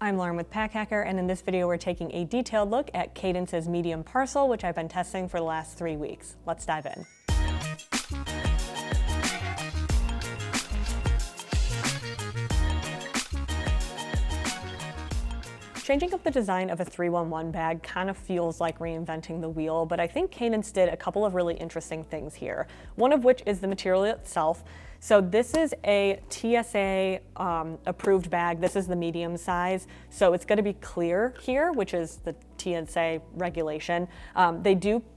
I'm Lauren with Pack Hacker, and in this video we're taking a detailed look at Cadence's medium parcel, which I've been testing for the last 3 weeks. Let's dive in. Changing up the design of a 311 bag kind of feels like reinventing the wheel, but I think Cadence did a couple of really interesting things here. One of which is the material itself. So this is a TSA approved bag. This is the medium size. So it's going to be clear here, which is the TSA regulation.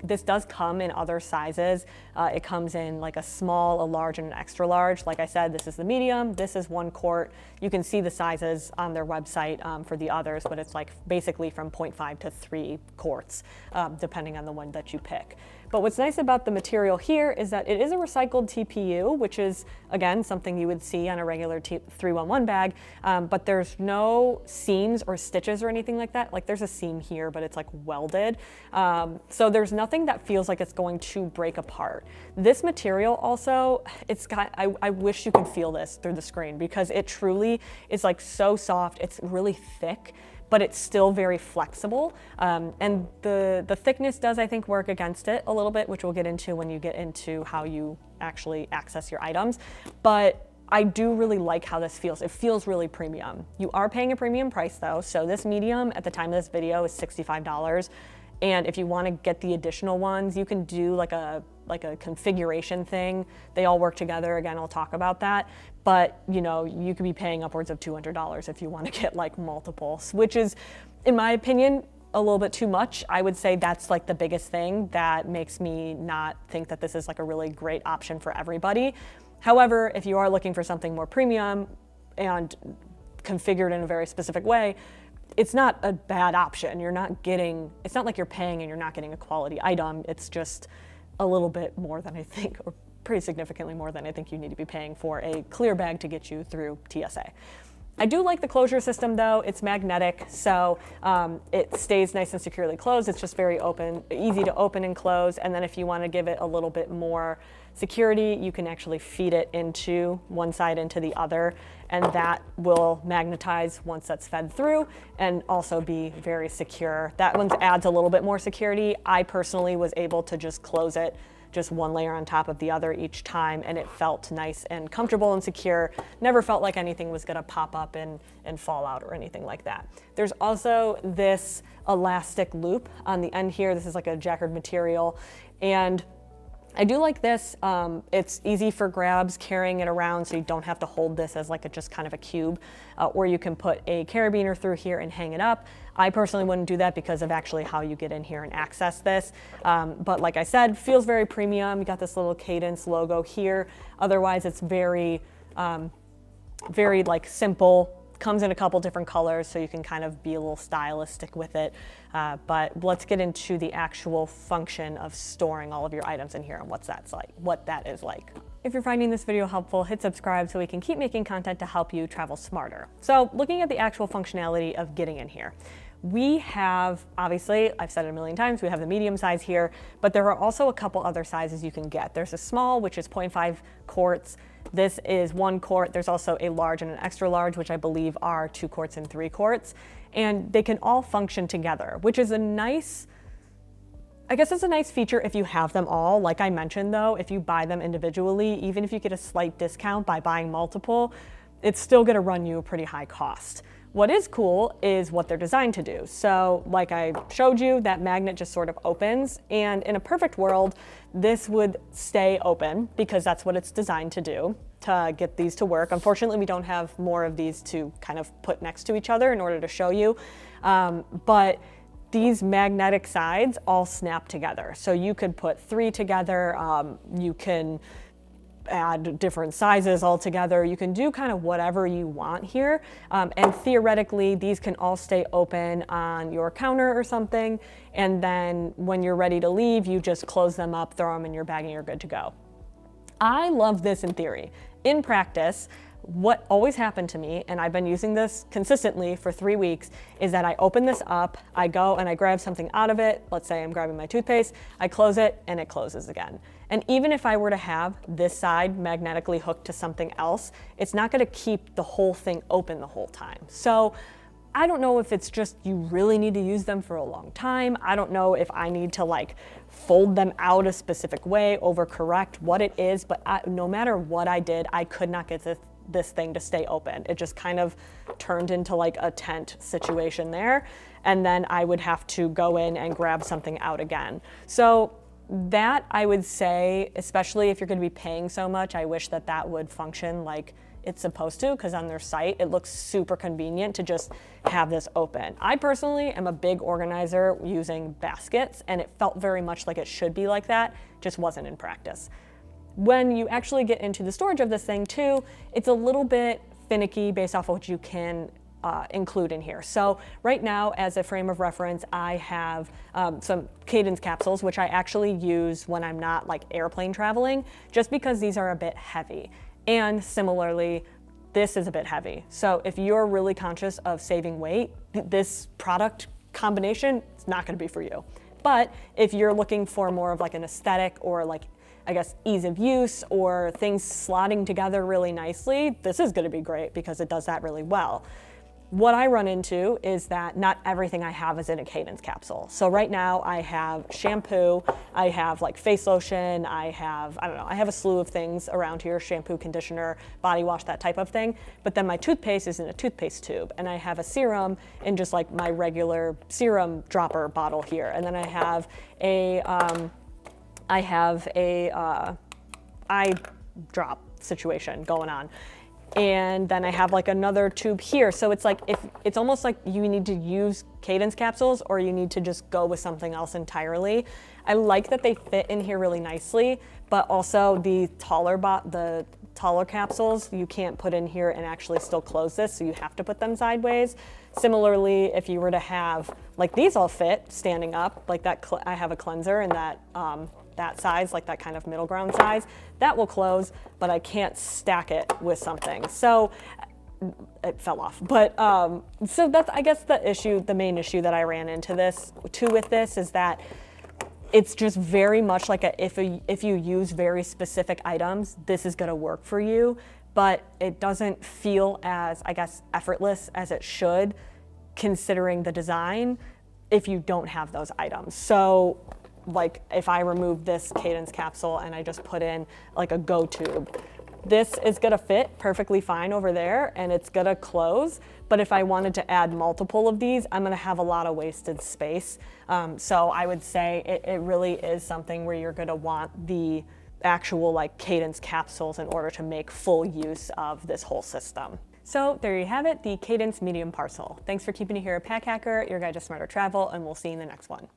This does come in other sizes. It comes in like a small, a large, and an extra large. Like I said, this is the medium. This is 1 quart. You can see the sizes on their website for the others, but it's like basically from 0.5 to 3 quarts, depending on the one that you pick. But what's nice about the material here is that it is a recycled TPU, which is, again, something you would see on a regular 311 bag, but there's no seams or stitches or anything like that. Like there's a seam here, but it's like welded. So there's nothing that feels like it's going to break apart. This material also, I wish you could feel this through the screen because it truly is like so soft. It's really thick, but it's still very flexible. And the thickness does, I think, work against it a little bit, which we'll get into when you get into how you actually access your items. But I do really like how this feels. It feels really premium. You are paying a premium price though. So this medium at the time of this video is $65. And if you want to get the additional ones, you can do like a configuration thing. They all work together. Again, I'll talk about that. But you know, you could be paying upwards of $200 if you want to get like multiples, which is, in my opinion, a little bit too much. I would say that's like the biggest thing that makes me not think that this is like a really great option for everybody. However, if you are looking for something more premium and configured in a very specific way, it's not a bad option. It's not like you're paying and you're not getting a quality item. It's just a little bit more than I think, or pretty significantly more than I think you need to be paying for a clear bag to get you through TSA. I do like the closure system though. It's magnetic, so it stays nice and securely closed. It's just very easy to open and close. And then if you want to give it a little bit more security, you can actually feed it into one side into the other, and that will magnetize once that's fed through and also be very secure. That one adds a little bit more security. I personally was able to just close it just one layer on top of the other each time, and it felt nice and comfortable and secure. Never felt like anything was gonna pop up and fall out or anything like that. There's also this elastic loop on the end here. This is like a jacquard material, and I do like this. It's easy for grabs, carrying it around, so you don't have to hold this as like just kind of a cube, or you can put a carabiner through here and hang it up. I personally wouldn't do that because of actually how you get in here and access this. But like I said, feels very premium. You got this little Cadence logo here. Otherwise, it's very like simple. Comes in a couple different colors, so you can kind of be a little stylistic with it. But let's get into the actual function of storing all of your items in here and what that is like. If you're finding this video helpful, hit subscribe so we can keep making content to help you travel smarter. So looking at the actual functionality of getting in here, we have, obviously, I've said it a million times, we have the medium size here, but there are also a couple other sizes you can get. There's a small, which is 0.5 quarts. This is 1 quart. There's also a large and an extra large, which I believe are 2 quarts and 3 quarts. And they can all function together, which is I guess it's a nice feature if you have them all. Like I mentioned though, if you buy them individually, even if you get a slight discount by buying multiple, it's still gonna run you a pretty high cost. What is cool is what they're designed to do. So like I showed you, that magnet just sort of opens, and in a perfect world, this would stay open because that's what it's designed to do, to get these to work. Unfortunately, we don't have more of these to kind of put next to each other in order to show you. But these magnetic sides all snap together. So you could put 3 together, you can add different sizes all together. You can do kind of whatever you want here. And theoretically, these can all stay open on your counter or something. And then when you're ready to leave, you just close them up, throw them in your bag, and you're good to go. I love this in theory. In practice, what always happened to me, and I've been using this consistently for 3 weeks, is that I open this up, I go and I grab something out of it. Let's say I'm grabbing my toothpaste, I close it and it closes again. And even if I were to have this side magnetically hooked to something else, it's not gonna keep the whole thing open the whole time. So I don't know if it's just you really need to use them for a long time. I don't know if I need to like fold them out a specific way, overcorrect, what it is, but no matter what I did, I could not get this thing to stay open. It just kind of turned into like a tent situation there. And then I would have to go in and grab something out again. So that I would say, especially if you're going to be paying so much, I wish that that would function like it's supposed to, because on their site it looks super convenient to just have this open. I personally am a big organizer using baskets, and it felt very much like it should be like that, just wasn't in practice. When you actually get into the storage of this thing too, it's a little bit finicky based off of what you can include in here. So right now, as a frame of reference, I have some Cadence capsules, which I actually use when I'm not like airplane traveling, just because these are a bit heavy. And similarly, this is a bit heavy. So if you're really conscious of saving weight, this product combination is not going to be for you. But if you're looking for more of like an aesthetic or like, I guess, ease of use or things slotting together really nicely, this is going to be great because it does that really well. What I run into is that not everything I have is in a Cadence capsule. So right now I have shampoo, I have like face lotion, I have a slew of things around here, shampoo, conditioner, body wash, that type of thing. But then my toothpaste is in a toothpaste tube, and I have a serum in just like my regular serum dropper bottle here. And then I have a eye drop situation going on. And then I have like another tube here. So it's like, if it's almost like you need to use Cadence capsules or you need to just go with something else entirely. I like that they fit in here really nicely, but also the taller capsules you can't put in here and actually still close this, so you have to put them sideways. Similarly, if you were to have, like these all fit standing up, like that, I have a cleanser in that size, like that kind of middle ground size, that will close, but I can't stack it with something. So it fell off. But so that's, I guess, the main issue that I ran into with this is that it's just very much like if you use very specific items, this is gonna work for you, but it doesn't feel as, I guess, effortless as it should, considering the design, if you don't have those items. So like if I remove this Cadence capsule and I just put in like a Go tube, this is gonna fit perfectly fine over there and it's gonna close. But if I wanted to add multiple of these, I'm gonna have a lot of wasted space. So I would say it really is something where you're gonna want the actual like Cadence capsules in order to make full use of this whole system. So there you have it, the Cadence Medium Parcel. Thanks for keeping it here at Pack Hacker, your guide to smarter travel, and we'll see you in the next one.